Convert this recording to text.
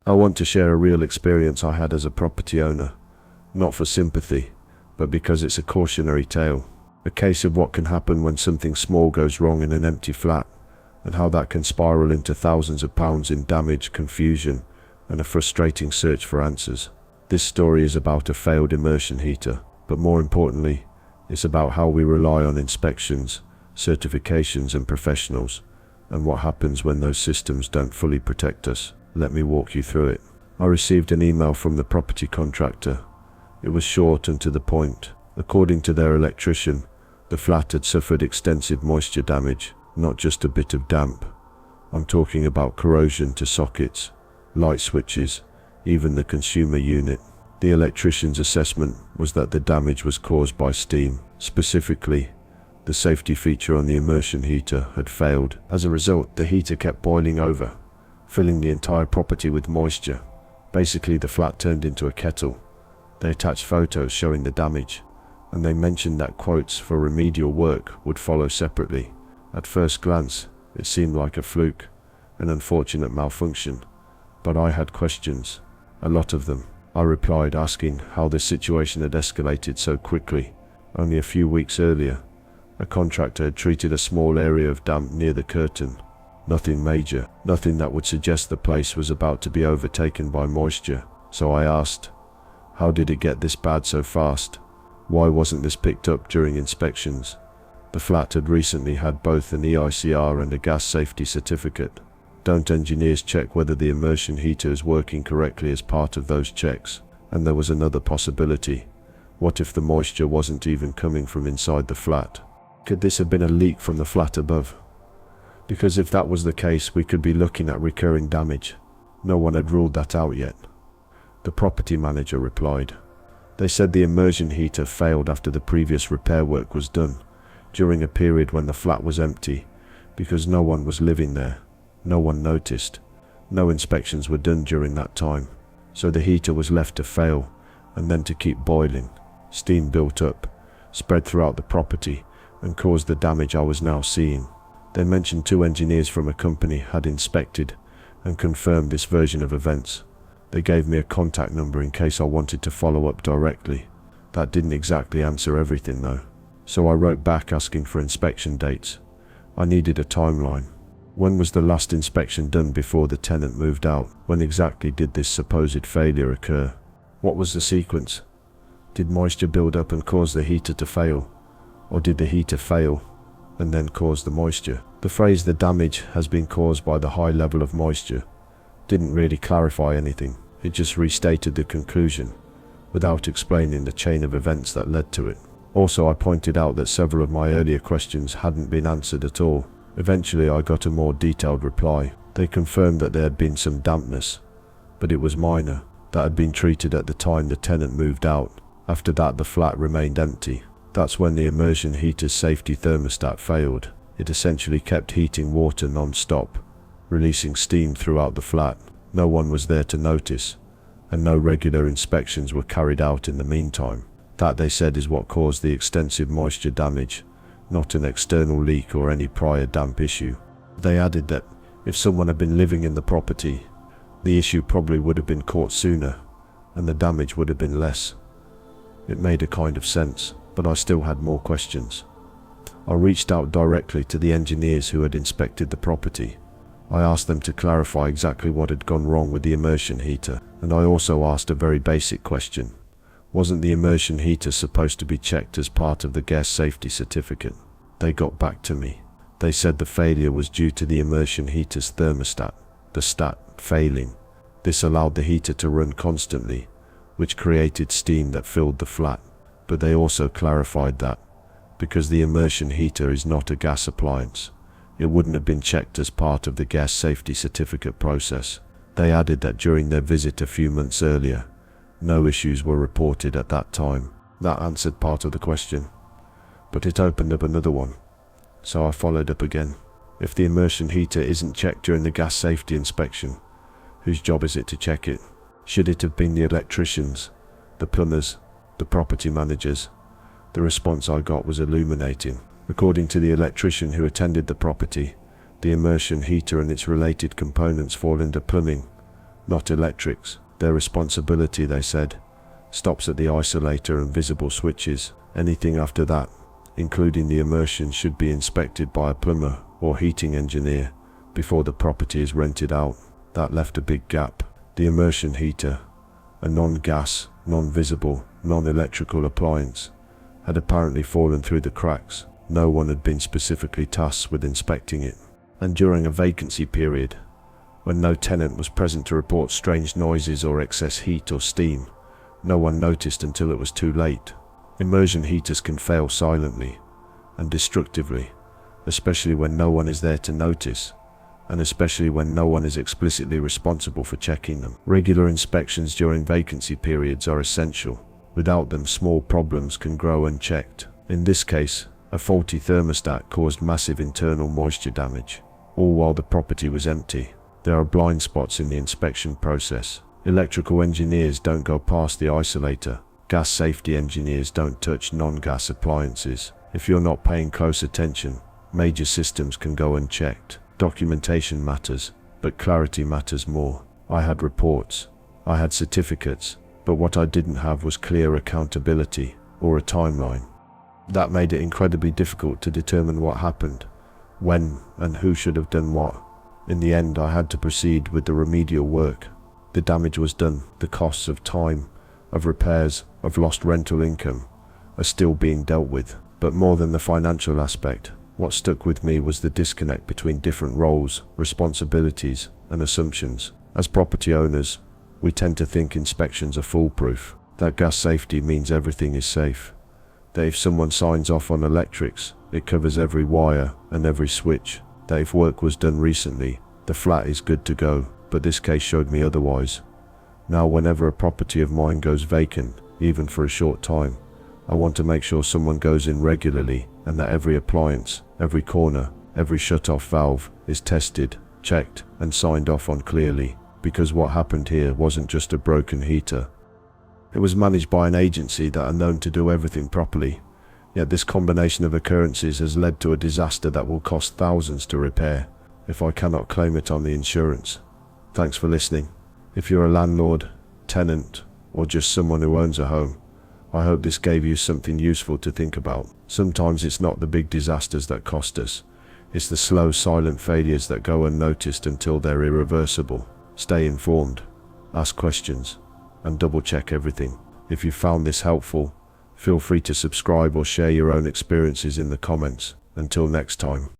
I want to share a real experience I had as a property owner, not for sympathy, but because it's a cautionary tale. A case of what can happen when something small goes wrong in an empty flat, and how that can spiral into thousands of pounds in damage, confusion, and a frustrating search for answers. This story is about a failed immersion heater, but more importantly, it's about how we rely on inspections, certifications, and professionals, and what happens when those systems don't fully protect us. Let me walk you through it. I received an email from the property contractor. It was short and to the point. According to their electrician, the flat had suffered extensive moisture damage, not just a bit of damp. I'm talking about corrosion to sockets, light switches, even the consumer unit. The electrician's assessment was that the damage was caused by steam. Specifically, the safety feature on the immersion heater had failed. As a result, the heater kept boiling over, filling the entire property with moisture. Basically, the flat turned into a kettle. They attached photos showing the damage, and they mentioned that quotes for remedial work would follow separately. At first glance, it seemed like a fluke, an unfortunate malfunction, but I had questions, a lot of them. I replied, asking how this situation had escalated so quickly. Only a few weeks earlier, a contractor had treated a small area of damp near the curtain. Nothing major, nothing that would suggest the place was about to be overtaken by moisture. So I asked, how did it get this bad so fast? Why wasn't this picked up during inspections? The flat had recently had both an EICR and a gas safety certificate. Don't engineers check whether the immersion heater is working correctly as part of those checks? And there was another possibility. What if the moisture wasn't even coming from inside the flat? Could this have been a leak from the flat above? Because if that was the case, we could be looking at recurring damage. No one had ruled that out yet. The property manager replied. They said the immersion heater failed after the previous repair work was done, during a period when the flat was empty, because no one was living there. No one noticed. No inspections were done during that time. So the heater was left to fail, and then to keep boiling. Steam built up, spread throughout the property, and caused the damage I was now seeing. They mentioned 2 engineers from a company had inspected and confirmed this version of events. They gave me a contact number in case I wanted to follow up directly. That didn't exactly answer everything though. So I wrote back asking for inspection dates. I needed a timeline. When was the last inspection done before the tenant moved out? When exactly did this supposed failure occur? What was the sequence? Did moisture build up and cause the heater to fail? Or did the heater fail and then cause the moisture? The phrase "the damage has been caused by the high level of moisture" didn't really clarify anything. It just restated the conclusion, without explaining the chain of events that led to it. Also, I pointed out that several of my earlier questions hadn't been answered at all. Eventually, I got a more detailed reply. They confirmed that there had been some dampness, but it was minor. That had been treated at the time the tenant moved out. After that, the flat remained empty. That's when the immersion heater's safety thermostat failed. It essentially kept heating water non-stop, releasing steam throughout the flat. No one was there to notice, and no regular inspections were carried out in the meantime. That, they said, is what caused the extensive moisture damage, not an external leak or any prior damp issue. They added that if someone had been living in the property, the issue probably would have been caught sooner, and the damage would have been less. It made a kind of sense, but I still had more questions. I reached out directly to the engineers who had inspected the property. I asked them to clarify exactly what had gone wrong with the immersion heater, and I also asked a very basic question. Wasn't the immersion heater supposed to be checked as part of the gas safety certificate? They got back to me. They said the failure was due to the immersion heater's thermostat, the stat, failing. This allowed the heater to run constantly, which created steam that filled the flat. But they also clarified that, because the immersion heater is not a gas appliance, it wouldn't have been checked as part of the gas safety certificate process. They added that during their visit a few months earlier, no issues were reported at that time. That answered part of the question, but it opened up another one. So I followed up again. If the immersion heater isn't checked during the gas safety inspection, whose job is it to check it? Should it have been the electricians, the plumbers, the property managers? The response I got was illuminating. According to the electrician who attended the property, the immersion heater and its related components fall under plumbing, not electrics. Their responsibility, they said, stops at the isolator and visible switches. Anything after that, including the immersion, should be inspected by a plumber or heating engineer before the property is rented out. That left a big gap. The immersion heater, a non-gas, non-visible, non-electrical appliance, had apparently fallen through the cracks. No one had been specifically tasked with inspecting it. And during a vacancy period, when no tenant was present to report strange noises or excess heat or steam, no one noticed until it was too late. Immersion heaters can fail silently and destructively, especially when no one is there to notice, and especially when no one is explicitly responsible for checking them. Regular inspections during vacancy periods are essential. Without them, small problems can grow unchecked. In this case, a faulty thermostat caused massive internal moisture damage, all while the property was empty. There are blind spots in the inspection process. Electrical engineers don't go past the isolator. Gas safety engineers don't touch non-gas appliances. If you're not paying close attention, major systems can go unchecked. Documentation matters, but clarity matters more. I had reports, I had certificates, but what I didn't have was clear accountability or a timeline. That made it incredibly difficult to determine what happened, when and who should have done what. In the end, I had to proceed with the remedial work. The damage was done. The costs of time, of repairs, of lost rental income are still being dealt with. But more than the financial aspect, what stuck with me was the disconnect between different roles, responsibilities, and assumptions. As property owners, we tend to think inspections are foolproof, that gas safety means everything is safe, that if someone signs off on electrics, it covers every wire and every switch, that if work was done recently, the flat is good to go. But this case showed me otherwise. Now, whenever a property of mine goes vacant, even for a short time, I want to make sure someone goes in regularly and that every appliance, every corner, every shut-off valve is tested, checked, and signed off on clearly. Because what happened here wasn't just a broken heater. It was managed by an agency that are known to do everything properly. Yet this combination of occurrences has led to a disaster that will cost thousands to repair, if I cannot claim it on the insurance. Thanks for listening. If you're a landlord, tenant, or just someone who owns a home, I hope this gave you something useful to think about. Sometimes it's not the big disasters that cost us. It's the slow, silent failures that go unnoticed until they're irreversible. Stay informed, ask questions, and double-check everything. If you found this helpful, feel free to subscribe or share your own experiences in the comments. Until next time.